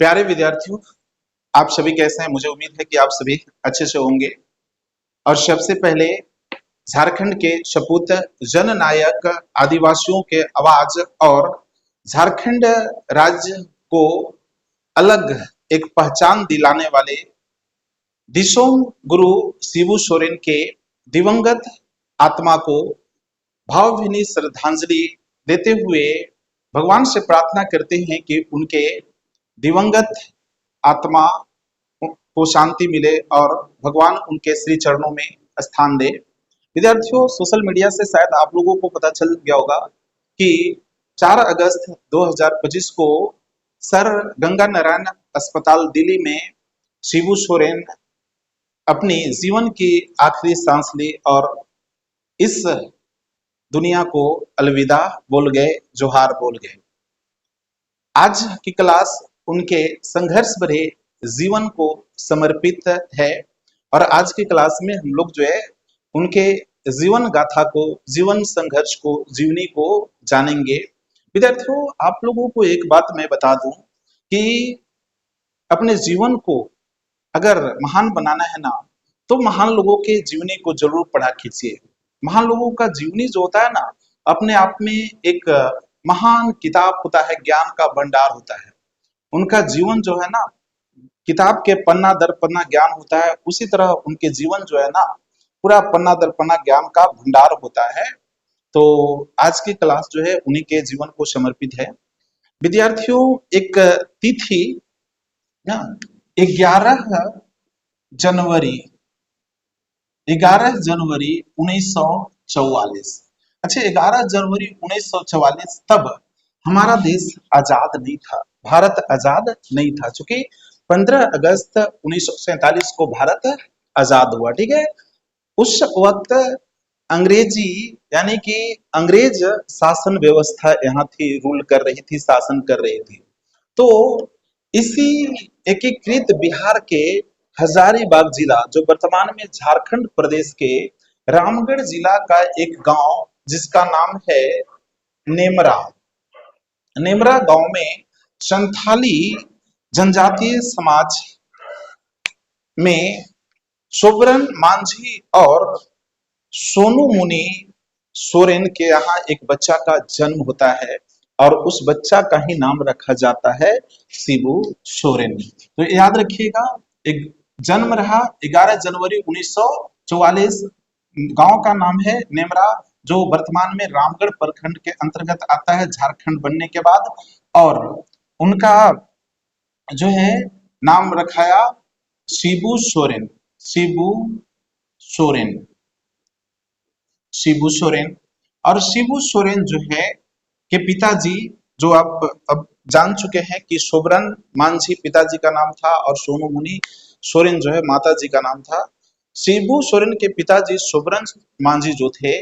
प्यारे विद्यार्थियों, आप सभी कैसे हैं? मुझे उम्मीद है कि आप सभी अच्छे से होंगे। और सबसे पहले झारखंड के सपूत जननायक आदिवासियों के आवाज और झारखंड राज्य को अलग एक पहचान दिलाने वाले दिसोम गुरु शिबू सोरेन के दिवंगत आत्मा को भावभीनी श्रद्धांजलि देते हुए भगवान से प्रार्थना करते हैं कि उनके दिवंगत आत्मा को शांति मिले और भगवान उनके श्री चरणों में स्थान दे। विद्यार्थियों, सोशल मीडिया से शायद आप लोगों को पता चल गया होगा कि 4 अगस्त 2025 को सर गंगा नारायण अस्पताल दिल्ली में शिबू सोरेन अपनी जीवन की आखिरी सांस ली और इस दुनिया को अलविदा बोल गए, जोहार बोल गए। आज की क्लास उनके संघर्ष भरे जीवन को समर्पित है और आज की क्लास में हम लोग जो है उनके जीवन गाथा को, जीवन संघर्ष को, जीवनी को जानेंगे। विद्यार्थियों, आप लोगों को एक बात मैं बता दूं कि अपने जीवन को अगर महान बनाना है ना, तो महान लोगों के जीवनी को जरूर पढ़ा कीजिए। महान लोगों का जीवनी जो होता है ना, अपने आप में एक महान किताब होता है, ज्ञान का भंडार होता है। उनका जीवन जो है ना, किताब के पन्ना दर पन्ना ज्ञान होता है, उसी तरह उनके जीवन जो है ना, पूरा पन्ना दर पन्ना ज्ञान का भंडार होता है। तो आज की क्लास जो है उन्हीं के जीवन को समर्पित है। विद्यार्थियों, एक तिथि ना, 11 जनवरी 11 जनवरी 1944। अच्छा, 11 जनवरी 1944 तब हमारा देश आजाद नहीं था, भारत आजाद नहीं था, चूंकि 15 अगस्त 1947 को भारत आजाद हुआ। ठीक है, उस वक्त अंग्रेजी यानी कि अंग्रेज शासन व्यवस्था यहाँ थी, रूल कर रही थी, शासन कर रही थी। तो इसी एकीकृत बिहार के हजारीबाग जिला, जो वर्तमान में झारखंड प्रदेश के रामगढ़ जिला का एक गांव जिसका नाम है नेमरा, नेमरा गांव में संथाली जनजातीय समाज में सोबरन मांझी और सोनू मुनि सोरेन के यहाँ एक बच्चा का जन्म होता है और उस बच्चा का ही नाम रखा जाता है शिबू सोरेन। तो याद रखिएगा, एक जन्म रहा 11 जनवरी 1944, गांव का नाम है नेमरा, जो वर्तमान में रामगढ़ प्रखंड के अंतर्गत आता है झारखंड बनने के बाद, और उनका जो है नाम रखाया शिबू सोरेन, शिबू सोरेन, शिबू सोरेन। और शिबू सोरेन जो है के पिताजी, जो आप अब जान चुके हैं कि सोबरन मांझी पिताजी का नाम था और सोनू मुनि सोरेन जो है माताजी का नाम था। शिबू सोरेन के पिताजी सोबरन मांझी जो थे,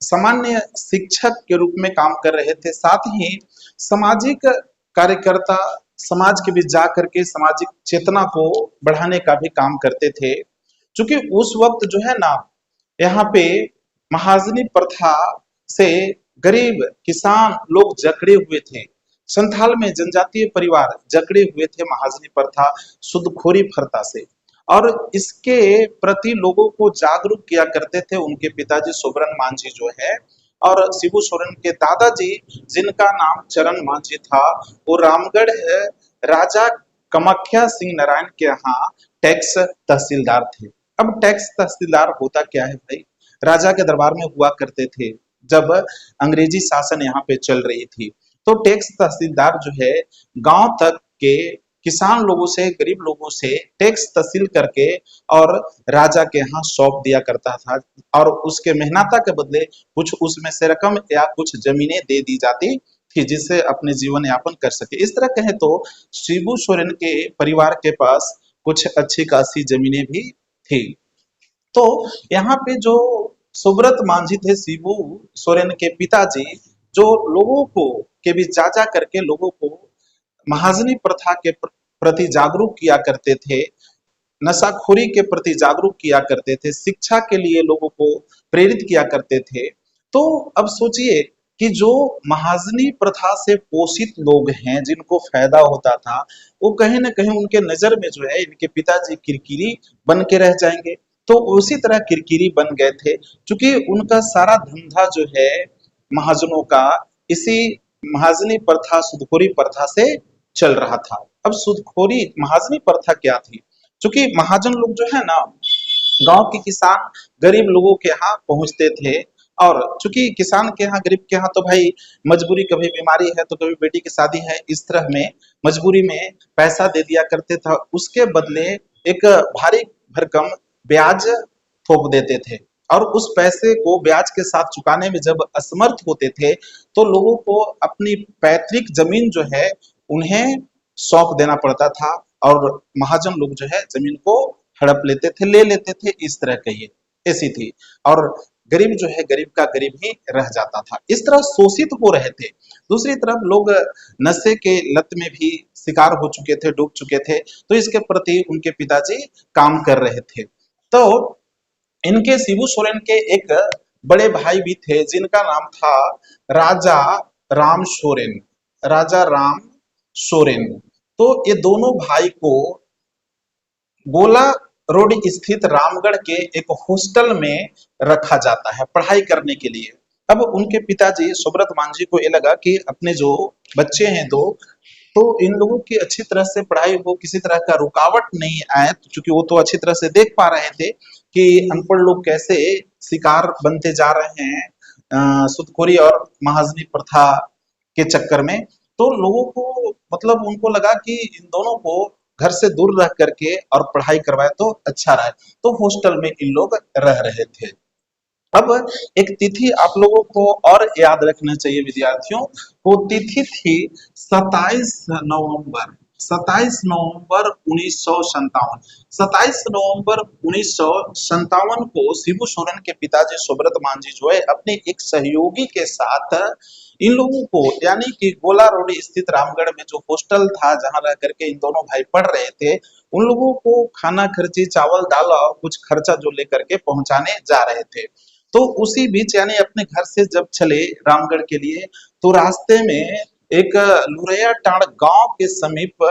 सामान्य शिक्षक के रूप में काम कर रहे थे, साथ ही सामाजिक कार्यकर्ता, समाज के बीच जा करके सामाजिक चेतना को बढ़ाने का भी काम करते थे। क्योंकि उस वक्त जो है ना, यहाँ पे महाजनी प्रथा से गरीब किसान लोग जकड़े हुए थे। संथाल में जनजातीय परिवार जकड़े हुए थे महाजनी प्रथा, सुदखोरी प्रथा से, और इसके प्रति लोगों को जागरूक किया करते थे उनके पिताजी सोबरन मांझी जो है। और शिबू सोरेन के दादाजी, जिनका नाम चरण मांझी था, वो रामगढ़ है राजा कामाख्या सिंह नारायण के यहाँ टैक्स तहसीलदार थे। अब टैक्स तहसीलदार होता क्या है भाई, राजा के दरबार में हुआ करते थे जब अंग्रेजी शासन यहाँ पे चल रही थी। तो टैक्स तहसीलदार जो है गांव तक के किसान लोगों से, गरीब लोगों से टैक्स तहसील करके और राजा के यहाँ सौंप दिया करता था, और उसके मेहनता के बदले कुछ उसमें से रकम या कुछ जमीनें दे दी जाती थी, जिससे अपने जीवन यापन कर सके। इस तरह कहें तो शिबू सोरेन के परिवार के पास कुछ अच्छी खासी जमीनें भी थी। तो यहाँ पे जो सुब्रत मांझी थे, शिबू सोरेन के पिताजी, जो लोगों को के बीच जा जा करके लोगों को महाजनी प्रथा के प्रति जागरूक किया करते थे, नशाखोरी के प्रति जागरूक किया करते थे, शिक्षा के लिए लोगों को प्रेरित किया करते थे। तो अब सोचिए कि जो महाजनी प्रथा से पोषित लोग हैं, जिनको फायदा होता था, वो कहीं ना कहीं उनके नजर में जो है इनके पिताजी किरकिरी बन के रह जाएंगे। तो उसी तरह किरकिरी बन गए थे, क्योंकि उनका सारा धंधा जो है महाजनों का इसी महाजनी प्रथा, सुदखोरी प्रथा से चल रहा था। अब सुदखोरी महाजनी प्रथा क्या थी? क्योंकि महाजन लोग जो है ना, गांव के किसान गरीब लोगों के यहाँ पहुंचते थे, और चूंकि किसान के यहाँ, गरीब के यहाँ तो भाई मजबूरी, कभी बीमारी है तो कभी बेटी की शादी है, इस तरह में मजबूरी में पैसा दे दिया करते थे, उसके बदले एक भारी भरकम ब्याज थोप देते थे। और उस पैसे को ब्याज के साथ चुकाने में जब असमर्थ होते थे, तो लोगों को अपनी पैतृक जमीन जो है उन्हें सौंप देना पड़ता था, और महाजन लोग जो है जमीन को हड़प लेते थे, ले लेते थे, इस तरह कहिए, ऐसी थी। और गरीब जो है गरीब का गरीब ही रह जाता था, इस तरह शोषित हो रहे थे। दूसरी तरफ लोग नशे के लत में भी शिकार हो चुके थे, डूब चुके थे, तो इसके प्रति उनके पिताजी काम कर रहे थे। तो इनके शिबू सोरेन के एक बड़े भाई भी थे, जिनका नाम था राजा राम सोरेन। राजा राम सोरेन। तो ये दोनों भाई को गोला रोड स्थित रामगढ़ के एक हॉस्टल में रखा जाता है पढ़ाई करने के लिए। अब उनके पिताजी सुब्रत मांझी को ये लगा कि अपने जो बच्चे हैं दो, तो इन लोगों की अच्छी तरह से पढ़ाई हो, किसी तरह का रुकावट नहीं आए, क्योंकि वो तो अच्छी तरह से देख पा रहे थे कि अनपढ़ लोग कैसे शिकार बनते जा रहे हैं सुदखोरी और महाजनी प्रथा के चक्कर में। तो लोगों को, मतलब उनको लगा कि इन दोनों को घर से दूर रह करके और पढ़ाई करवाए तो अच्छा रहे, तो हॉस्टल में इन लोग रह रहे थे। अब एक तिथि आप लोगों को और याद रखना चाहिए विद्यार्थियों, वो तिथि थी 27 नवंबर। 27 नवंबर 1957। 27 नवंबर 1957 को शिबू सोरेन के पिताजी सुब्रत मांझी जो है अपने एक सहयोगी के साथ इन लोगों को, यानी कि गोला रोड स्थित रामगढ़ में जो हॉस्टल था जहां रह करके इन दोनों भाई पढ़ रहे थे, उन लोगों को खाना खर्ची, चावल दाल और कुछ खर्चा जो लेकर के पहुंचाने जा रहे थे। तो उसी बीच, यानी अपने घर से जब चले रामगढ़ के लिए, तो रास्ते में एक लुरैया टांड़ गांव के समीप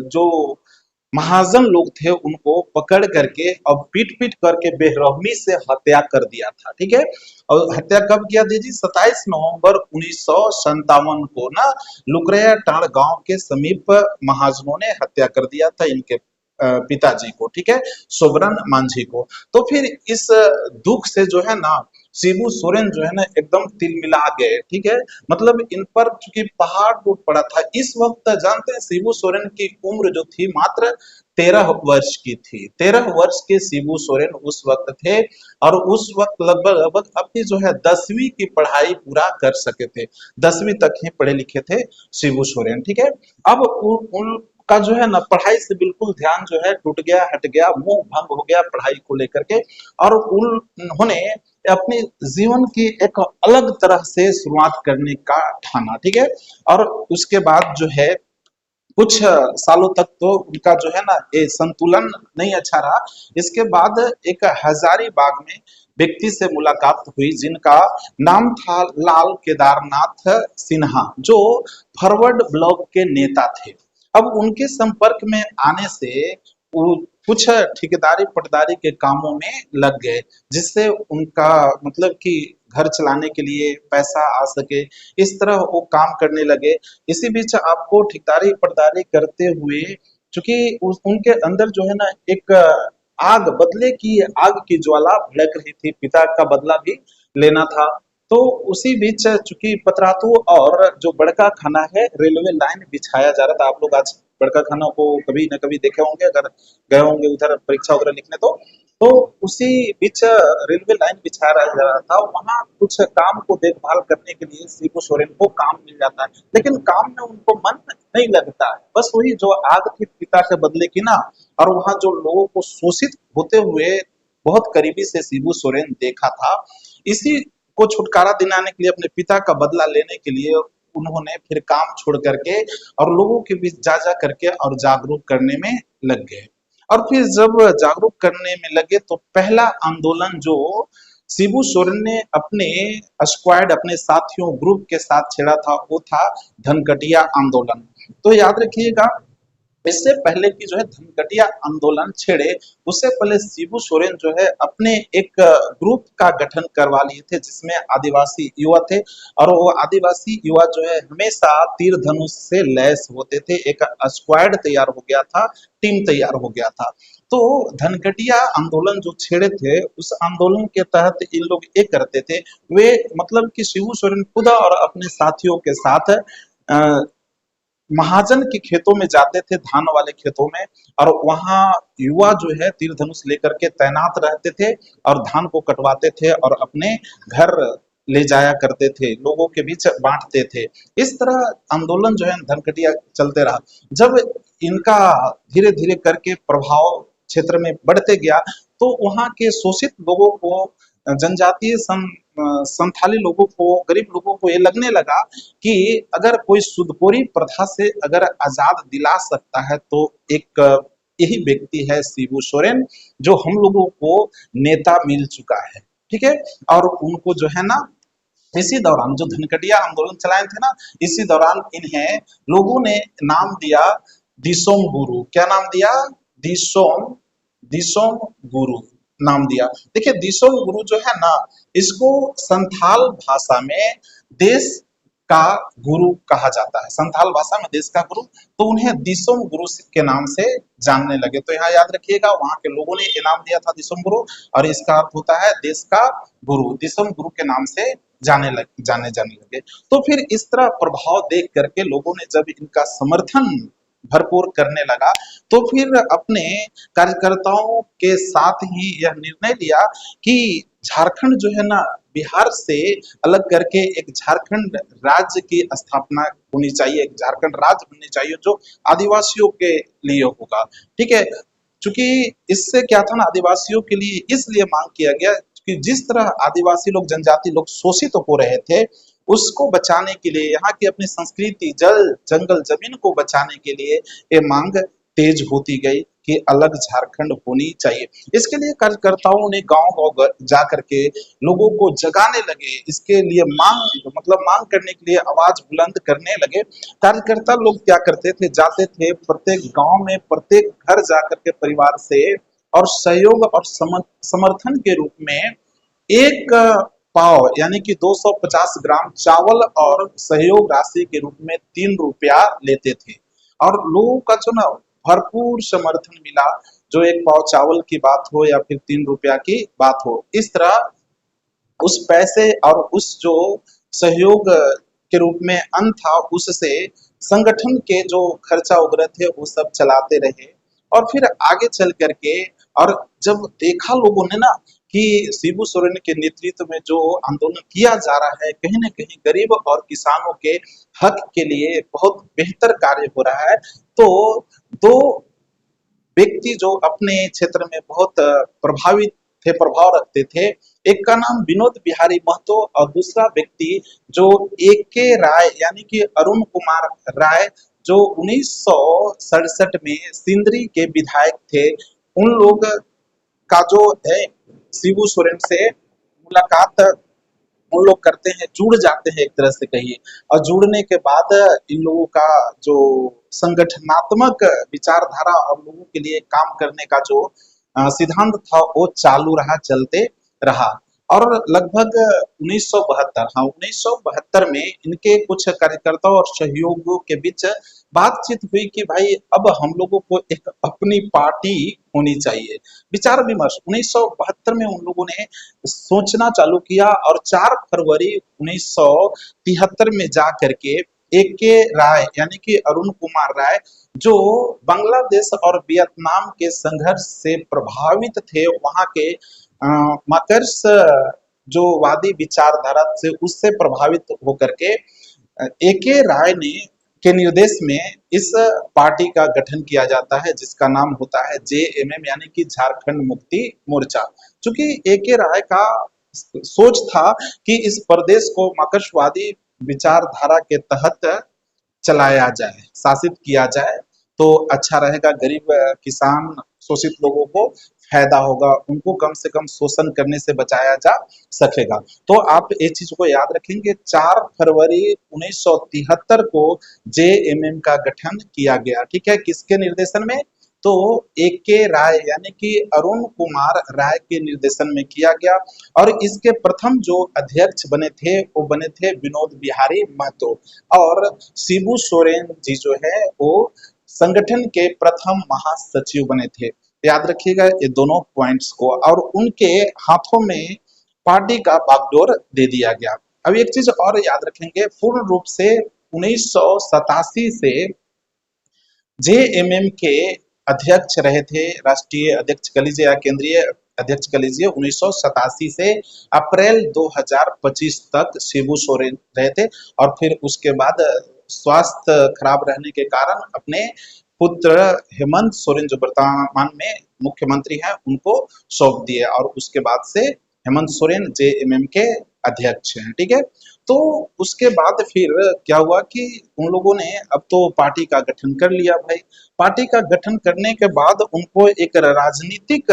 जो महाजन लोग थे उनको पकड़ करके और पीट पीट करके बेरहमी से हत्या कर दिया था। ठीक है। और हत्या कब किया दीजिए? 27 नवंबर 1957 को ना लुकरैया टांड़ गांव के समीप महाजनों ने हत्या कर दिया था इनके पिताजी को। ठीक है, सोबरन मांझी को। तो फिर इस दुख से जो है ना शिबू सोरेन जो है ना एकदम तिलमिला गए। ठीक है, मतलब इन पर चूंकि पहाड़ टूट पड़ा था। इस वक्त जानते हैं शिबू सोरेन की उम्र जो थी मात्र 13 वर्ष की थी। 13 वर्ष के शिबू सोरेन उस वक्त थे, और उस वक्त लगभग लगभग अपनी जो है 10वीं की पढ़ाई पूरा कर सके थे। 10वीं तक ही पढ़े लिखे थे शिबू सोरेन। ठीक है, अब उनका जो है ना पढ़ाई से बिल्कुल ध्यान जो है टूट गया, हट गया, मोह भंग हो गया पढ़ाई को लेकर के, और उन्होंने अपने जीवन की एक अलग तरह से शुरुआत करने का ठाना। ठीक है, और उसके बाद जो है कुछ सालों तक तो उनका जो है ना ये संतुलन नहीं अच्छा रहा। इसके बाद एक हजारीबाग में व्यक्ति से मुलाकात हुई, जिनका नाम था लाल केदारनाथ सिन्हा, जो फॉरवर्ड ब्लॉक के नेता थे। अब उनके संपर्क में आने से वो कुछ ठेकेदारी पटदारी के कामों में लग गए, जिससे उनका मतलब कि घर चलाने के लिए पैसा आ सके, इस तरह वो काम करने लगे। इसी बीच आपको ठेकेदारी पटदारी करते हुए, चूंकि उनके अंदर जो है ना एक आग, बदले की आग की ज्वाला भड़क रही थी, पिता का बदला भी लेना था। तो उसी बीच चूंकि पतरातू और जो बड़का खाना है रेलवे लाइन बिछाया जा रहा था। आप लोग आज बड़का खाना को कभी न कभी देखे होंगे, अगर गए होंगे उधर परीक्षा वगैरह लिखने। तो उसी बीच रेलवे लाइन बिछाया जा रहा था, वहां कुछ काम को देखभाल करने के लिए शिबू सोरेन को काम मिल जाता है, लेकिन काम में उनको मन नहीं लगता है। बस वही जो आग थी पिता के बदले की ना, और वहां जो लोगों को शोषित होते हुए बहुत करीबी से शिबू सोरेन देखा था, इसी को छुटकारा दिलाने के लिए, अपने पिता का बदला लेने के लिए उन्होंने फिर काम छोड़ करके और लोगों के बीच जा जा करके और जागरूक करने में लग गए। और फिर जब जागरूक करने में लगे, तो पहला आंदोलन जो शिबू सोरेन ने अपने स्क्वाड, अपने साथियों, ग्रुप के साथ छेड़ा था, वो था धनकटिया आंदोलन। तो याद रखिएगा, इससे पहले कि जो है धनकटिया आंदोलन छेड़े, उससे पहले शिबू सोरेन जो है अपने एक ग्रुप का गठन करवा लिए थे, जिसमें आदिवासी युवा थे। और वो आदिवासी युवा जो है हमेशा तीर धनुष से लैस होते थे। एक स्क्वाड तैयार हो गया था, टीम तैयार हो गया था। तो धनकटिया आंदोलन जो छेड़े थे, उस आंदोलन के तहत इन लोग ये करते थे, वे मतलब कि शिबू सोरेन खुद और अपने साथियों के साथ महाजन के खेतों में जाते थे, धान वाले खेतों में। और वहां युवा जो है तीर धनुष लेकर के तैनात रहते थे और धान को कटवाते थे और अपने घर ले जाया करते थे, लोगों के बीच बांटते थे। इस तरह आंदोलन जो है धनकटिया चलते रहा। जब इनका धीरे धीरे करके प्रभाव क्षेत्र में बढ़ते गया, तो वहां के शोषित लोगों को, जनजातीय संथाली लोगों को, गरीब लोगों को ये लगने लगा कि अगर कोई सुदखोरी प्रथा से अगर आजाद दिला सकता है, तो एक यही व्यक्ति है शिबू सोरेन, जो हम लोगों को नेता मिल चुका है। ठीक है। और उनको जो है ना, इसी दौरान जो धनकटिया आंदोलन चलाए थे ना, इसी दौरान इन्हें लोगों ने नाम दिया दिसोम गुरु। क्या नाम दिया? दिसोम, दिसोम गुरु नाम दिया। देखिए दिसोम गुरु जो है ना, इसको संथाल भाषा में देश का गुरु कहा जाता है। संथाल भाषा में देश का गुरु, तो उन्हें दिसोम गुरु के नाम से जानने लगे। तो यहाँ याद रखिएगा, वहां के लोगों ने ये नाम दिया था दिसोम गुरु, और इसका अर्थ होता है देश का गुरु। दिसोम गुरु के नाम से जाने लगे। तो फिर इस तरह प्रभाव देख करके लोगों ने जब इनका समर्थन भरपूर करने लगा, तो फिर अपने कार्यकर्ताओं के साथ ही यह निर्णय लिया कि झारखंड जो है ना, बिहार से अलग करके एक झारखंड राज्य की स्थापना होनी चाहिए, एक झारखंड राज्य बननी चाहिए जो आदिवासियों के लिए होगा। ठीक है। चूंकि इससे क्या था ना, आदिवासियों के लिए इसलिए मांग किया गया कि जिस तरह आदिवासी लोग, जनजाति लोग शोषित हो रहे थे, उसको बचाने के लिए, यहाँ की अपनी संस्कृति, जल जंगल जमीन को बचाने के लिए ये मांग तेज होती गई कि अलग झारखंड होनी चाहिए। इसके लिए कार्यकर्ताओं ने गांव गांव जा करके लोगों को जगाने लगे, इसके लिए मांग, मतलब मांग करने के लिए आवाज बुलंद करने लगे। कार्यकर्ता लोग क्या करते थे, जाते थे प्रत्येक गांव में, प्रत्येक घर जाकर के परिवार से, और सहयोग और समर्थन के रूप में एक पाव यानी कि 250 ग्राम चावल और सहयोग राशि के रूप में 3 रुपया लेते थे। और लोगों का जो ना भरपूर समर्थन मिला, जो एक पाव चावल की बात हो या फिर 3 रुपया की बात हो। इस तरह उस पैसे और उस जो सहयोग के रूप में अन्न था, उससे संगठन के जो खर्चा वगैरह थे वो सब चलाते रहे। और फिर आगे चल करके, और जब देखा लोगों ने ना कि शिबू सोरेन के नेतृत्व में जो आंदोलन किया जा रहा है, कहीं ना कहीं गरीब और किसानों के हक के लिए बहुत बेहतर कार्य हो रहा है, तो दो व्यक्ति जो अपने क्षेत्र में बहुत प्रभावित थे, प्रभाव रखते थे, एक का नाम विनोद बिहारी महतो और दूसरा व्यक्ति जो AK राय यानी कि अरुण कुमार राय, जो 1967 में सिंदरी के विधायक थे, उन लोग का जो है शिबू सोरेन से मुलाकात उन लोग करते हैं, जुड़ जाते हैं एक तरह से कहिए। और जुड़ने के बाद इन लोगों का जो संगठनात्मक विचारधारा और लोगों के लिए काम करने का जो सिद्धांत था, वो चालू रहा, चलते रहा। और लगभग 1972, हाँ 1972 में इनके कुछ कार्यकर्ताओं और सहयोगियों के बीच बातचीत हुई कि भाई अब हम लोगों को एक अपनी पार्टी होनी चाहिए। विचार विमर्श 1972 में उन लोगों ने सोचना चालू किया, और 4 फरवरी 1973 में जा करके AK राय यानी कि अरुण कुमार राय, जो बांग्लादेश और वियतनाम के संघर्ष से प्रभावित थे, वहां के मार्क्स जो वादी विचारधारा से उससे प्रभावित होकर के AK राय ने के निर्देश में इस पार्टी का गठन किया जाता है, जिसका नाम होता है JMM यानी कि झारखंड मुक्ति मोर्चा। चूंकि AK राय का सोच था कि इस प्रदेश को मार्क्सवादी विचारधारा के तहत चलाया जाए, शासित किया जाए, तो अच्छा रहेगा, गरीब किसान शोषित लोगों को फायदा होगा, उनको कम से कम शोषण करने से बचाया जा सकेगा। तो आप एक चीज को याद रखेंगे, 4 फरवरी 1973 को जेएमएम का गठन किया गया, ठीक है, किसके निर्देशन में? तो ए के राय यानी कि अरुण कुमार राय के निर्देशन में किया गया। और इसके प्रथम जो अध्यक्ष बने थे वो बने थे विनोद बिहारी महतो। और शिबू सोरेन जी जो है वो संगठन के प्रथम महासचिव बने थे। याद रखिएगा ये दोनों पॉइंट्स को। और उनके हाथों में पार्टी का बागडोर दे दिया गया। अब एक चीज और याद रखेंगे, पूर्ण रूप से 1987 से जेएमएम के अध्यक्ष रहे थे, राष्ट्रीय अध्यक्ष कह लीजिए या केंद्रीय अध्यक्ष कह लीजिए, 1987 से अप्रैल 2025 तक शिबू सोरेन रहे थे। और फिर उसके बाद स्वास्थ्य खराब रहने के कारण अपने पुत्र हेमंत सोरेन जो वर्तमान में मुख्यमंत्री हैं उनको सौंप दिए, और उसके बाद से हेमंत सोरेन जेएमएम के अध्यक्ष हैं, ठीक है। तो उसके बाद फिर क्या हुआ कि उन लोगों ने अब तो पार्टी का गठन कर लिया भाई। पार्टी का गठन करने के बाद उनको एक राजनीतिक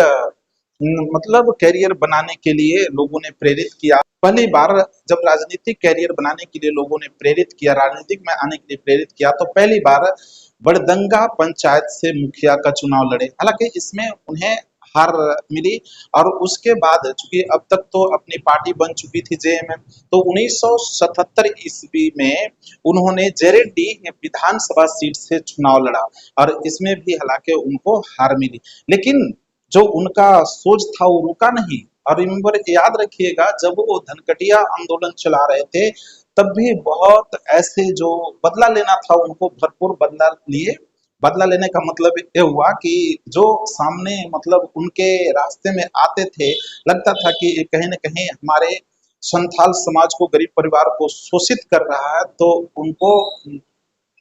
मतलब कैरियर बनाने के लिए लोगों ने प्रेरित किया। पहली बार जब राजनीतिक कैरियर बनाने के लिए लोगों ने प्रेरित किया, राजनीतिक में आने के लिए प्रेरित किया, तो पहली बार बड़दंगा पंचायत से मुखिया का चुनाव लड़े। हालांकि इसमें उन्हें हार मिली। और उसके बाद चूंकि अब तक तो अपनी पार्टी बन चुकी थी जेएमएम, तो 1977 ईस्वी में उन्होंने जेरेडी विधानसभा सीट से चुनाव लड़ा, और इसमें भी हालांकि उनको हार मिली। लेकिन जो उनका सोच था वो रुका नहीं। और रिमेम्बर, याद रखिएगा, जब वो धनकटिया आंदोलन चला रहे थे तब भी बहुत ऐसे जो बदला लेना था उनको भरपूर बदला लिए। बदला लेने का मतलब ये हुआ कि जो सामने मतलब उनके रास्ते में आते थे, लगता था कि ये कहीं ना कहीं हमारे संथाल समाज को, गरीब परिवार को शोषित कर रहा है, तो उनको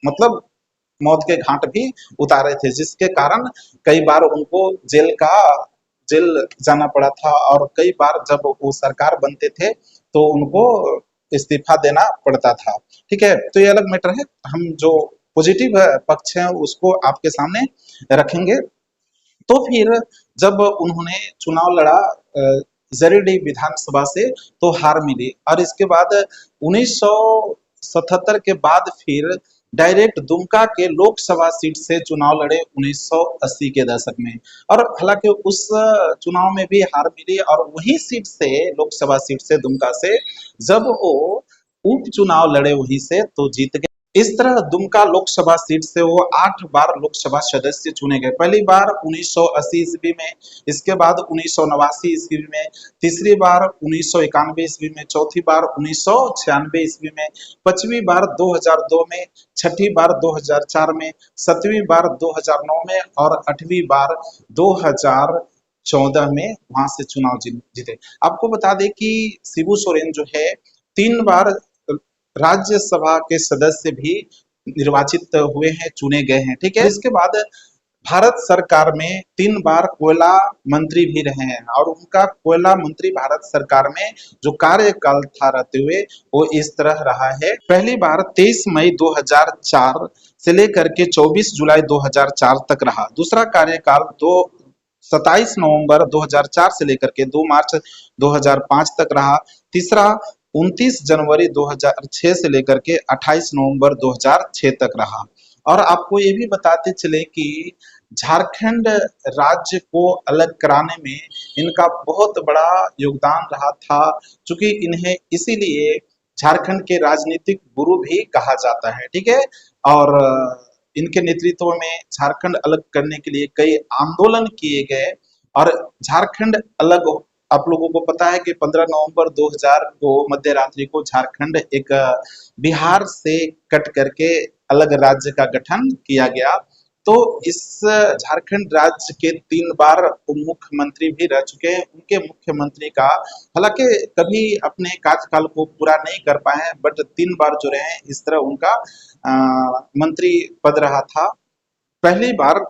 मतलब मौत के घाट भी उतारे थे, जिसके कारण कई बार उनको जेल जाना पड़ा था। और कई बार जब वो सरकार बनते थे तो उनको इस्तीफा देना पड़ता था, ठीक है। तो ये अलग मैटर है, हम जो पॉजिटिव पक्ष है उसको आपके सामने रखेंगे। तो फिर जब उन्होंने चुनाव लड़ा जरीडीह विधानसभा से, तो हार मिली। और इसके बाद 1977 के बाद फिर डायरेक्ट दुमका के लोकसभा सीट से चुनाव लड़े 1980 के दशक में। और हालांकि उस चुनाव में भी हार मिली, और वही सीट से, लोकसभा सीट से, दुमका से, जब वो उपचुनाव लड़े वहीं से तो जीत गए। इस तरह दुमका लोकसभा सीट से वो 8 बार लोकसभा सदस्य चुने गए। पहली बार 1980 ईस्वी में, इसके बाद 1989 ईस्वी में, तीसरी बार 1991 ईस्वी में, चौथी बार 1996 ईस्वी में, पांचवी बार 2002 में, छठी बार 2004 में, सातवीं बार 2009 में, और आठवीं बार 2014 में वहां से चुनाव जीते। आपको बता दें कि शिबू सोरेन जो है 3 बार राज्यसभा के सदस्य भी निर्वाचित हुए हैं, चुने गए हैं, ठीक है। इसके बाद भारत सरकार में 3 बार कोयला मंत्री भी रहे हैं, और उनका कोयला मंत्री भारत सरकार में जो कार्यकाल था रहते हुए वो इस तरह रहा है। पहली बार 23 मई 2004 से लेकर के 24 जुलाई 2004 तक रहा। दूसरा कार्यकाल 27 नवंबर 2004 से लेकर के 2 मार्च 2005 तक रहा। तीसरा 29 जनवरी 2006 से लेकर के 28 नवंबर 2006 तक रहा। और आपको ये भी बताते चले कि झारखंड राज्य को अलग कराने में इनका बहुत बड़ा योगदान रहा था, क्योंकि इन्हें इसीलिए झारखंड के राजनीतिक गुरु भी कहा जाता है, ठीक है। और इनके नेतृत्व में झारखंड अलग करने के लिए कई आंदोलन किए गए। और झारखंड अलग, आप लोगों को पता है कि 15 नवंबर 2000 को मध्य रात्रि को झारखंड एक बिहार से कट करके अलग राज्य का गठन किया गया। तो इस झारखंड राज्य के 3 बार उप मुख्यमंत्री भी रह चुके हैं। उनके मुख्यमंत्री का हालांकि कभी अपने कार्यकाल को पूरा नहीं कर पाए हैं, बट 3 बार जो रहे हैं इस तरह उनका मंत्री पद रहा था। पहली बार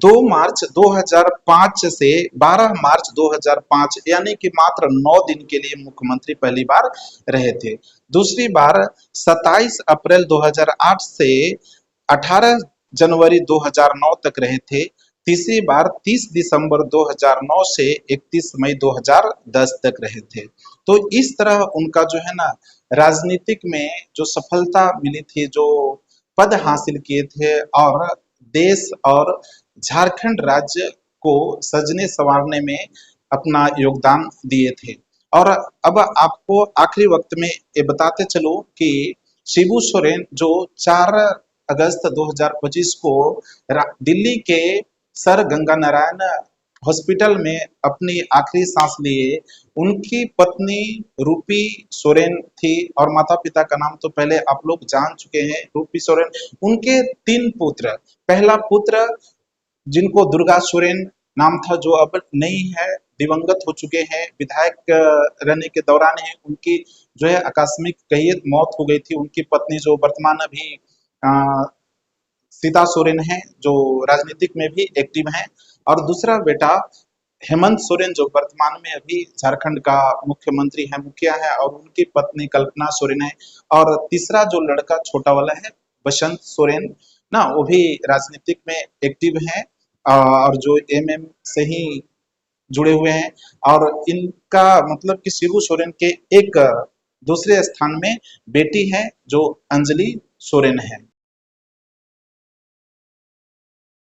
2 मार्च 2005 से 12 मार्च 2005, यानी कि मात्र 9 दिन के लिए मुख्यमंत्री पहली बार रहे थे। दूसरी बार 27 अप्रैल 2008 से 18 जनवरी 2009 तक रहे थे। तीसरी बार 30 दिसंबर 2009 से 31 मई 2010 तक रहे थे। तो इस तरह उनका जो है ना राजनीतिक में जो सफलता मिली थी, जो पद हासिल किए थे और देश और झारखंड राज्य को सजने संवारने में अपना योगदान दिए थे। और अब आपको आखिरी वक्त में ये बताते चलो कि शिबू सोरेन जो 4 अगस्त 2025 को दिल्ली के सर गंगा नारायण हॉस्पिटल में अपनी आखिरी सांस लिए, उनकी पत्नी रूपी सोरेन थी और माता पिता का नाम तो पहले आप लोग जान चुके हैं, रूपी सोरेन। उनके 3 पुत्र, पहला पुत्र जिनको दुर्गा सोरेन नाम था, जो अब नहीं है, दिवंगत हो चुके हैं, विधायक रहने के दौरान ही उनकी जो है आकस्मिक कहिए मौत हो गई थी। उनकी पत्नी जो वर्तमान अभी अ, सीता सोरेन है, जो राजनीतिक में भी एक्टिव हैं। और दूसरा बेटा हेमंत सोरेन जो वर्तमान में अभी झारखंड का मुख्यमंत्री है, मुखिया है, और उनकी पत्नी कल्पना सोरेन है। और तीसरा जो लड़का छोटा वाला है बसंत सोरेन ना, वो भी राजनीतिक में एक्टिव है और जो एमएम से ही जुड़े हुए हैं। और इनका मतलब कि शिबू सोरेन के एक दूसरे स्थान में बेटी है जो अंजलि सोरेन है।